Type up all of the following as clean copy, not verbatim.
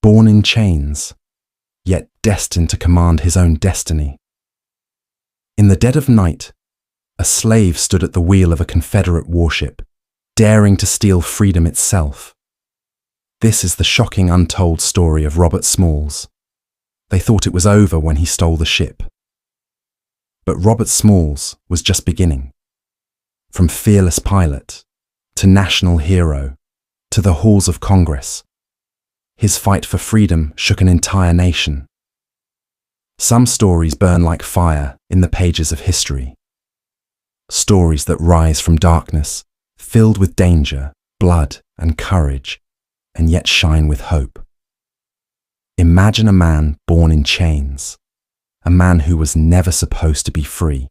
born in chains, yet destined to command his own destiny. In the dead of night, a slave stood at the wheel of a Confederate warship, daring to steal freedom itself. This is the shocking untold story of Robert Smalls. They thought it was over when he stole the ship. But Robert Smalls was just beginning. From fearless pilot to national hero to the halls of Congress, his fight for freedom shook an entire nation. Some stories burn like fire in the pages of history. Stories that rise from darkness, filled with danger, blood, and courage, and yet shine with hope. Imagine a man born in chains, a man who was never supposed to be free,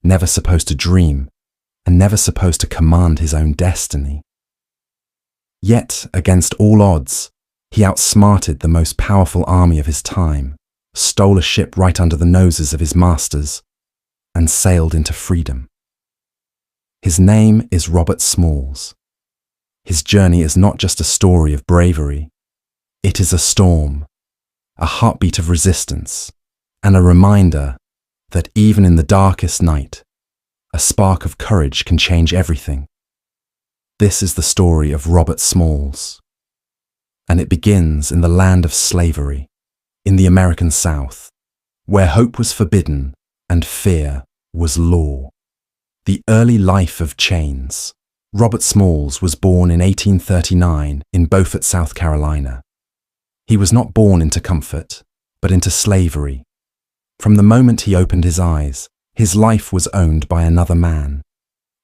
never supposed to dream, and never supposed to command his own destiny. Yet, against all odds, he outsmarted the most powerful army of his time, stole a ship right under the noses of his masters, and sailed into freedom. His name is Robert Smalls. His journey is not just a story of bravery. It is a storm, a heartbeat of resistance, and a reminder that even in the darkest night, a spark of courage can change everything. This is the story of Robert Smalls. And it begins in the land of slavery, in the American South, where hope was forbidden and fear was law. The early life of chains. Robert Smalls was born in 1839 in Beaufort, South Carolina. He was not born into comfort, but into slavery. From the moment he opened his eyes, his life was owned by another man.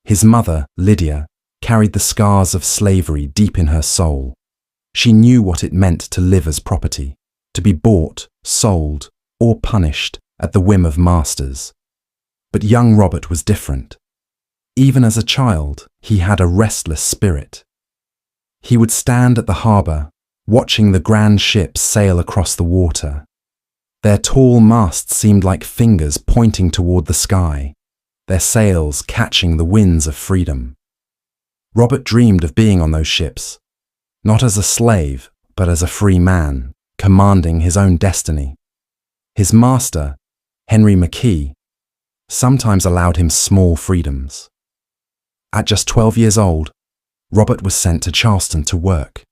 His mother, Lydia, carried the scars of slavery deep in her soul. She knew what it meant to live as property, to be bought, sold, or punished at the whim of masters. But young Robert was different. Even as a child, he had a restless spirit. He would stand at the harbour, watching the grand ships sail across the water. Their tall masts seemed like fingers pointing toward the sky, their sails catching the winds of freedom. Robert dreamed of being on those ships, not as a slave, but as a free man, commanding his own destiny. His master, Henry McKee, sometimes allowed him small freedoms. At just 12 years old, Robert was sent to Charleston to work.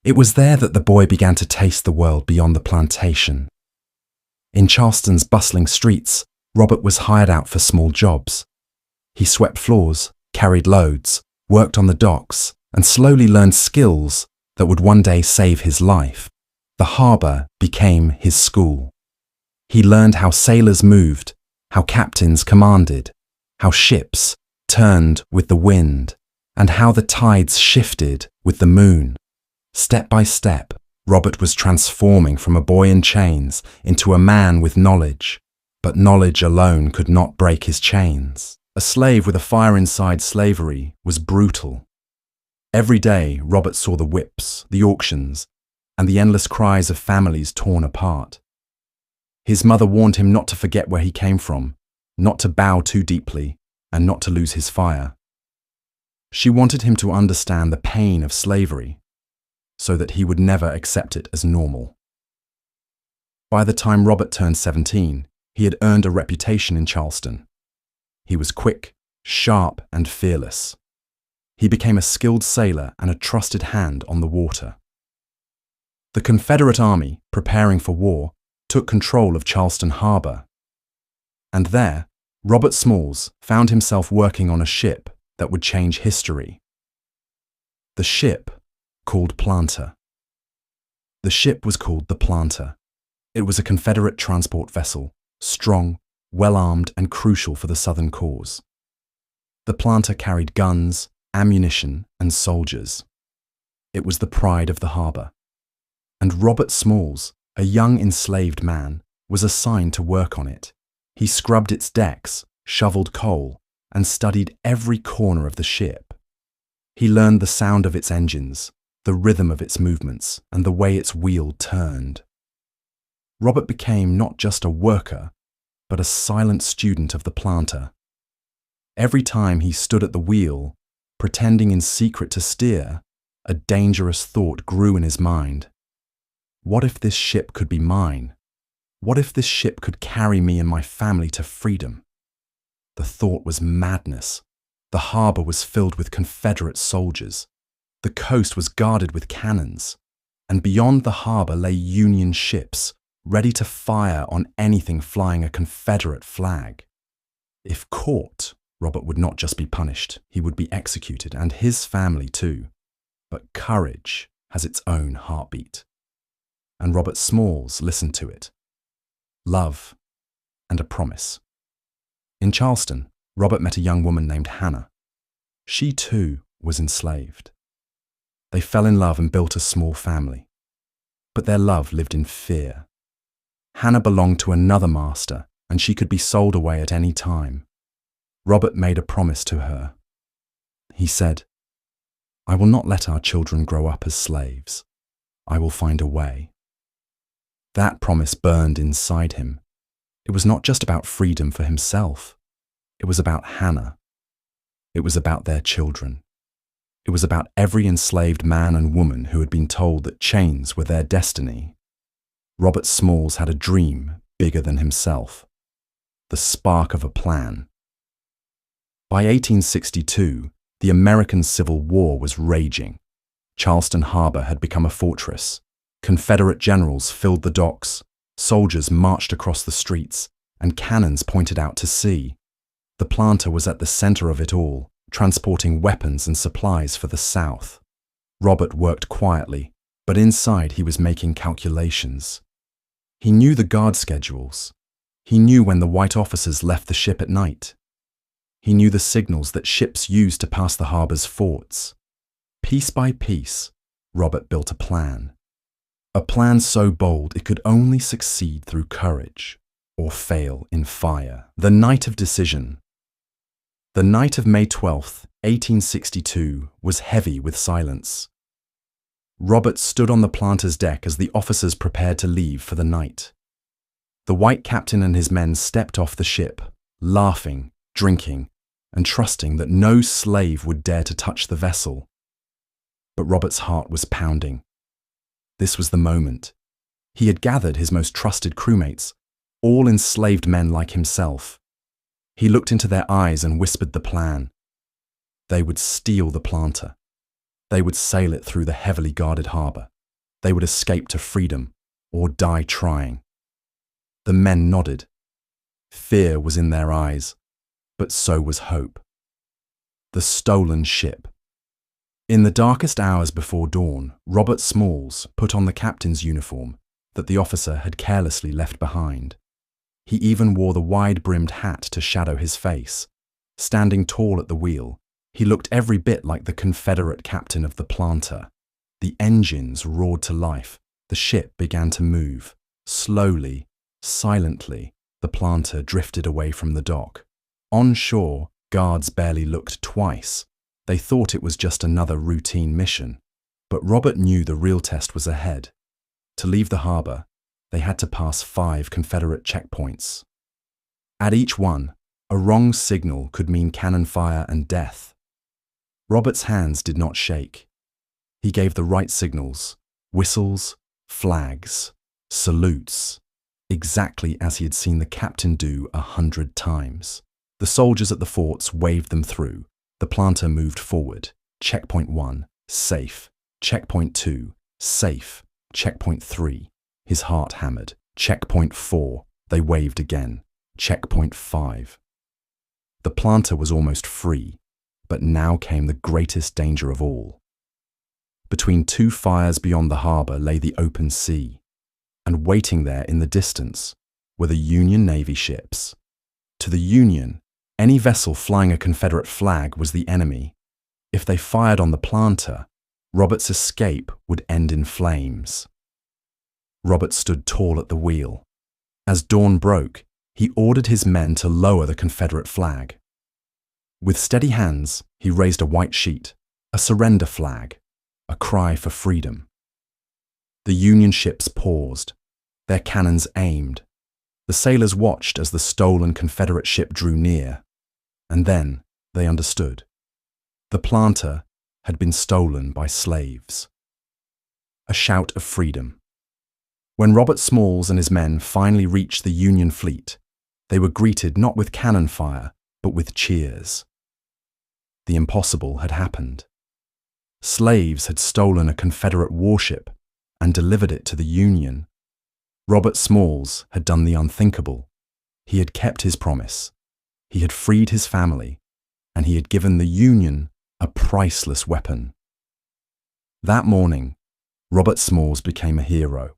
It was there that the boy began to taste the world beyond the plantation. In Charleston's bustling streets, Robert was hired out for small jobs. He swept floors, carried loads, worked on the docks, and slowly learned skills that would one day save his life. The harbour became his school. He learned how sailors moved, how captains commanded, how ships turned with the wind, and how the tides shifted with the moon. Step by step, Robert was transforming from a boy in chains into a man with knowledge, but knowledge alone could not break his chains. A slave with a fire inside slavery was brutal. Every day, Robert saw the whips, the auctions, and the endless cries of families torn apart. His mother warned him not to forget where he came from, not to bow too deeply, and not to lose his fire. She wanted him to understand the pain of slavery, so that he would never accept it as normal. By the time Robert turned 17, he had earned a reputation in Charleston. He was quick, sharp, and fearless. He became a skilled sailor and a trusted hand on the water. The Confederate Army, preparing for war, took control of Charleston Harbor. And there, Robert Smalls found himself working on a ship that would change history. The ship called Planter. The ship was called the Planter. It was a Confederate transport vessel, strong, well-armed, and crucial for the Southern cause. The Planter carried guns, ammunition, and soldiers. It was the pride of the harbour. And Robert Smalls, a young enslaved man, was assigned to work on it. He scrubbed its decks, shoveled coal, and studied every corner of the ship. He learned the sound of its engines, the rhythm of its movements, and the way its wheel turned. Robert became not just a worker, but a silent student of the Planter. Every time he stood at the wheel, pretending in secret to steer, a dangerous thought grew in his mind. What if this ship could be mine? What if this ship could carry me and my family to freedom? The thought was madness. The harbor was filled with Confederate soldiers. The coast was guarded with cannons. And beyond the harbor lay Union ships, ready to fire on anything flying a Confederate flag. If caught, Robert would not just be punished, he would be executed, and his family too. But courage has its own heartbeat. And Robert Smalls listened to it. Love and a promise. In Charleston, Robert met a young woman named Hannah. She too was enslaved. They fell in love and built a small family. But their love lived in fear. Hannah belonged to another master, and she could be sold away at any time. Robert made a promise to her. He said, "I will not let our children grow up as slaves. I will find a way." That promise burned inside him. It was not just about freedom for himself. It was about Hannah. It was about their children. It was about every enslaved man and woman who had been told that chains were their destiny. Robert Smalls had a dream bigger than himself. The spark of a plan. By 1862, the American Civil War was raging. Charleston Harbor had become a fortress. Confederate generals filled the docks, soldiers marched across the streets, and cannons pointed out to sea. The planter was at the center of it all, transporting weapons and supplies for the South. Robert worked quietly, but inside he was making calculations. He knew the guard schedules. He knew when the white officers left the ship at night. He knew the signals that ships used to pass the harbor's forts. Piece by piece, Robert built a plan. A plan so bold it could only succeed through courage, or fail in fire. The night of decision. The night of May 12th, 1862, was heavy with silence. Robert stood on the planter's deck as the officers prepared to leave for the night. The white captain and his men stepped off the ship, laughing, drinking, and trusting that no slave would dare to touch the vessel. But Robert's heart was pounding. This was the moment. He had gathered his most trusted crewmates, all enslaved men like himself. He looked into their eyes and whispered the plan. They would steal the planter. They would sail it through the heavily guarded harbor. They would escape to freedom or die trying. The men nodded. Fear was in their eyes, but so was hope. The stolen ship. In the darkest hours before dawn, Robert Smalls put on the captain's uniform that the officer had carelessly left behind. He even wore the wide-brimmed hat to shadow his face. Standing tall at the wheel, he looked every bit like the Confederate captain of the planter. The engines roared to life. The ship began to move. Slowly, silently, the planter drifted away from the dock. On shore, guards barely looked twice. They thought it was just another routine mission. But Robert knew the real test was ahead. To leave the harbor, they had to pass 5 Confederate checkpoints. At each one, a wrong signal could mean cannon fire and death. Robert's hands did not shake. He gave the right signals, whistles, flags, salutes, exactly as he had seen the captain do 100 times. The soldiers at the forts waved them through. The planter moved forward. Checkpoint 1, safe. Checkpoint 2, safe. Checkpoint 3. His heart hammered. Checkpoint 4. They waved again. Checkpoint 5. The planter was almost free, but now came the greatest danger of all. Between 2 fires beyond the harbor lay the open sea, and waiting there in the distance were the Union Navy ships. To the Union, any vessel flying a Confederate flag was the enemy. If they fired on the planter, Robert's escape would end in flames. Robert stood tall at the wheel. As dawn broke, he ordered his men to lower the Confederate flag. With steady hands, he raised a white sheet, a surrender flag, a cry for freedom. The Union ships paused, their cannons aimed. The sailors watched as the stolen Confederate ship drew near, and then they understood. The planter had been stolen by slaves. A shout of freedom. When Robert Smalls and his men finally reached the Union fleet, they were greeted not with cannon fire, but with cheers. The impossible had happened. Slaves had stolen a Confederate warship and delivered it to the Union. Robert Smalls had done the unthinkable. He had kept his promise. He had freed his family, and he had given the Union a priceless weapon. That morning, Robert Smalls became a hero.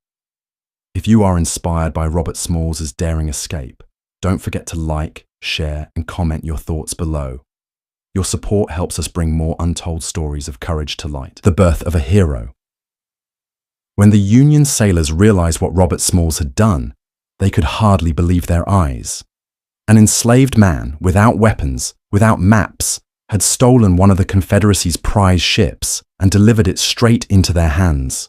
If you are inspired by Robert Smalls' daring escape, don't forget to like, share, and comment your thoughts below. Your support helps us bring more untold stories of courage to light. The birth of a hero. When the Union sailors realized what Robert Smalls had done, they could hardly believe their eyes. An enslaved man, without weapons, without maps, had stolen one of the Confederacy's prize ships and delivered it straight into their hands.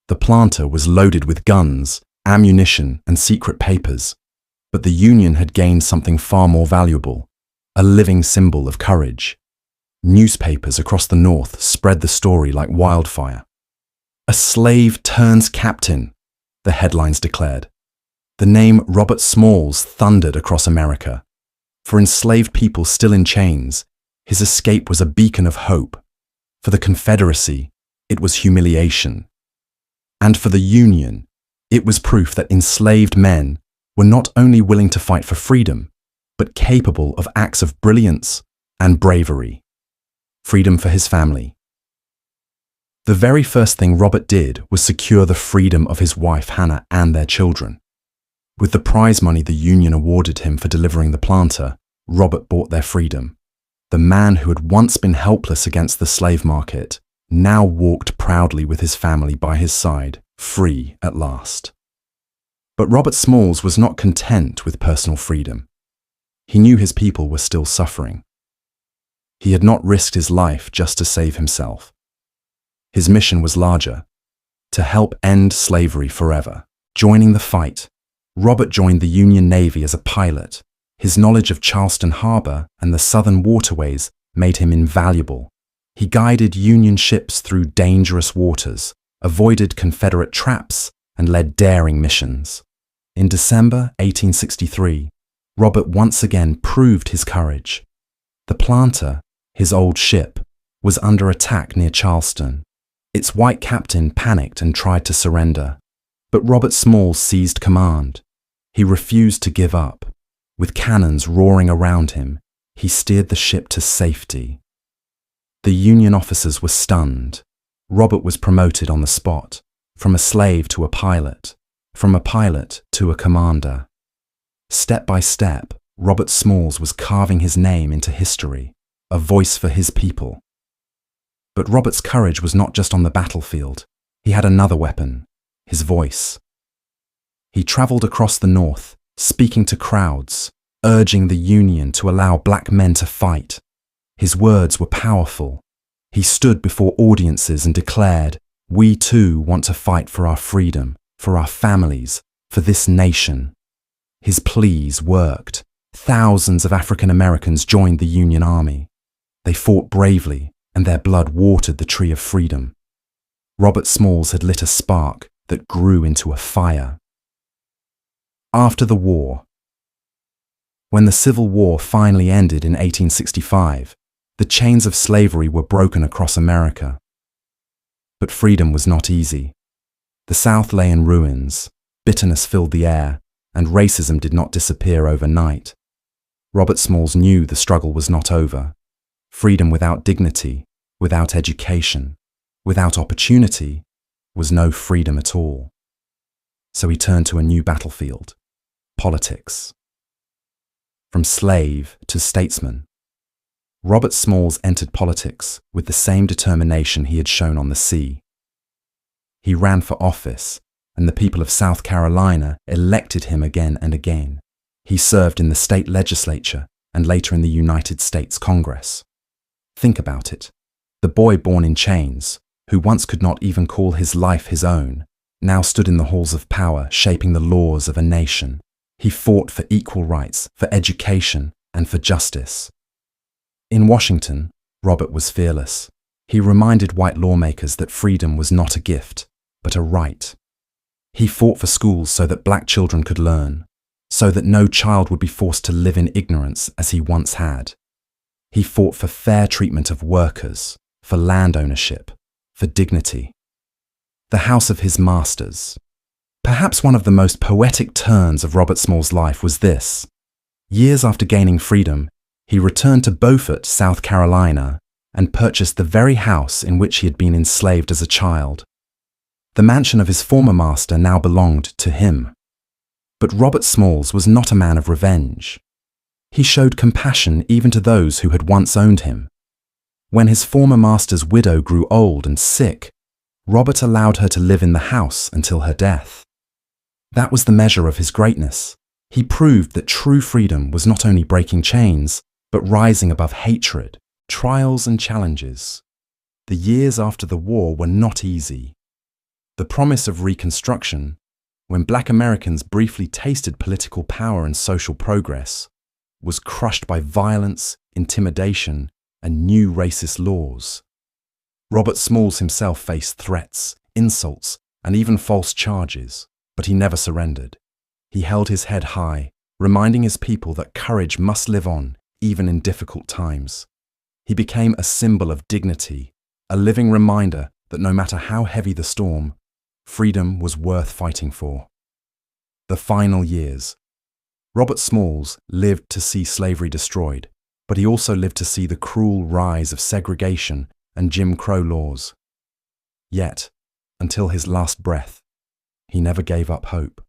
The planter was loaded with guns, ammunition, and secret papers. But the Union had gained something far more valuable, a living symbol of courage. Newspapers across the North spread the story like wildfire. "A slave turns captain," the headlines declared. The name Robert Smalls thundered across America. For enslaved people still in chains, his escape was a beacon of hope. For the Confederacy, it was humiliation. And for the Union, it was proof that enslaved men were not only willing to fight for freedom, but capable of acts of brilliance and bravery. Freedom for his family. The very first thing Robert did was secure the freedom of his wife Hannah and their children. With the prize money the Union awarded him for delivering the planter, Robert bought their freedom. The man who had once been helpless against the slave market now walked proudly with his family by his side, free at last. But Robert Smalls was not content with personal freedom. He knew his people were still suffering. He had not risked his life just to save himself. His mission was larger, to help end slavery forever. Joining the fight, Robert joined the Union Navy as a pilot. His knowledge of Charleston Harbor and the southern waterways made him invaluable. He guided Union ships through dangerous waters, avoided Confederate traps, and led daring missions. In December 1863, Robert once again proved his courage. The planter, his old ship, was under attack near Charleston. Its white captain panicked and tried to surrender, but Robert Smalls seized command. He refused to give up. With cannons roaring around him, he steered the ship to safety. The Union officers were stunned. Robert was promoted on the spot, from a slave to a pilot, from a pilot to a commander. Step by step, Robert Smalls was carving his name into history, a voice for his people. But Robert's courage was not just on the battlefield. He had another weapon, his voice. He traveled across the North, speaking to crowds, urging the Union to allow black men to fight. His words were powerful. He stood before audiences and declared, "We too want to fight for our freedom, for our families, for this nation." His pleas worked. Thousands of African Americans joined the Union Army. They fought bravely, and their blood watered the tree of freedom. Robert Smalls had lit a spark that grew into a fire. After the war. When the Civil War finally ended in 1865, the chains of slavery were broken across America. But freedom was not easy. The South lay in ruins, bitterness filled the air, and racism did not disappear overnight. Robert Smalls knew the struggle was not over. Freedom without dignity, without education, without opportunity, was no freedom at all. So he turned to a new battlefield, politics. From slave to statesman, Robert Smalls entered politics with the same determination he had shown on the sea. He ran for office, and the people of South Carolina elected him again and again. He served in the state legislature and later in the United States Congress. Think about it. The boy born in chains, who once could not even call his life his own, now stood in the halls of power shaping the laws of a nation. He fought for equal rights, for education, and for justice. In Washington, Robert was fearless. He reminded white lawmakers that freedom was not a gift, but a right. He fought for schools so that black children could learn, so that no child would be forced to live in ignorance as he once had. He fought for fair treatment of workers, for land ownership, for dignity. The house of his masters. Perhaps one of the most poetic turns of Robert Small's life was this. Years after gaining freedom, he returned to Beaufort, South Carolina, and purchased the very house in which he had been enslaved as a child. The mansion of his former master now belonged to him. But Robert Smalls was not a man of revenge. He showed compassion even to those who had once owned him. When his former master's widow grew old and sick, Robert allowed her to live in the house until her death. That was the measure of his greatness. He proved that true freedom was not only breaking chains, but rising above hatred, trials and challenges. The years after the war were not easy. The promise of Reconstruction, when black Americans briefly tasted political power and social progress, was crushed by violence, intimidation, and new racist laws. Robert Smalls himself faced threats, insults, and even false charges, but he never surrendered. He held his head high, reminding his people that courage must live on, even in difficult times. He became a symbol of dignity, a living reminder that no matter how heavy the storm, freedom was worth fighting for. The final years. Robert Smalls lived to see slavery destroyed, but he also lived to see the cruel rise of segregation and Jim Crow laws. Yet, until his last breath, he never gave up hope.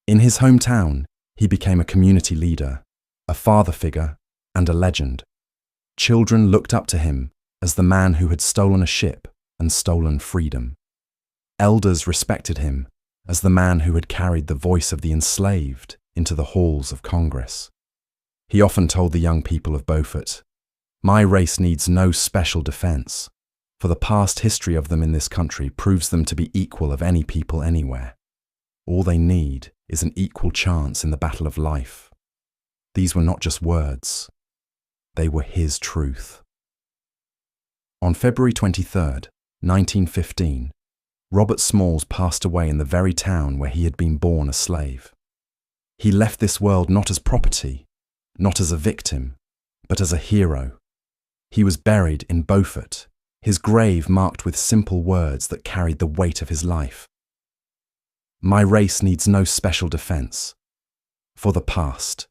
In his hometown, he became a community leader, a father figure, and a legend. Children looked up to him as the man who had stolen a ship and stolen freedom. Elders respected him as the man who had carried the voice of the enslaved into the halls of Congress. He often told the young people of Beaufort, "My race needs no special defense, for the past history of them in this country proves them to be equal of any people anywhere. All they need is an equal chance in the battle of life." These were not just words. They were his truth. On February 23rd, 1915, Robert Smalls passed away in the very town where he had been born a slave. He left this world not as property, not as a victim, but as a hero. He was buried in Beaufort, his grave marked with simple words that carried the weight of his life. My race needs no special defense. For the past.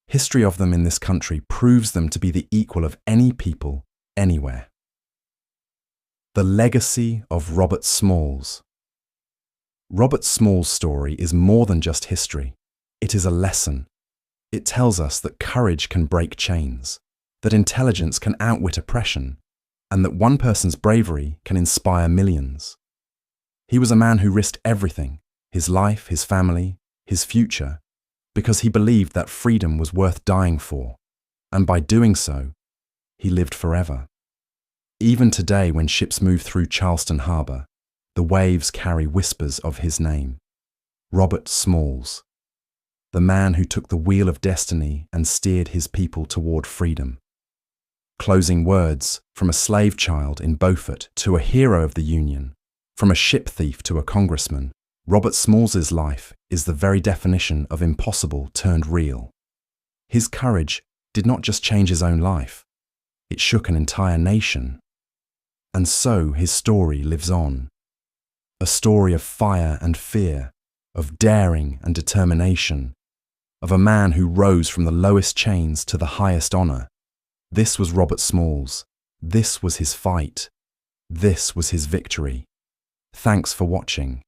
History of them in this country proves them to be the equal of any people, anywhere. The legacy of Robert Smalls. Robert Smalls' story is more than just history. It is a lesson. It tells us that courage can break chains, that intelligence can outwit oppression, and that one person's bravery can inspire millions. He was a man who risked everything, his life, his family, his future, because he believed that freedom was worth dying for, and by doing so, he lived forever. Even today, when ships move through Charleston Harbor, the waves carry whispers of his name. Robert Smalls, the man who took the wheel of destiny and steered his people toward freedom. Closing words, from a slave child in Beaufort to a hero of the Union, from a ship thief to a congressman, Robert Smalls's life is the very definition of impossible turned real. His courage did not just change his own life, it shook an entire nation. And so his story lives on. A story of fire and fear, of daring and determination, of a man who rose from the lowest chains to the highest honor. This was Robert Smalls. This was his fight. This was his victory. Thanks for watching.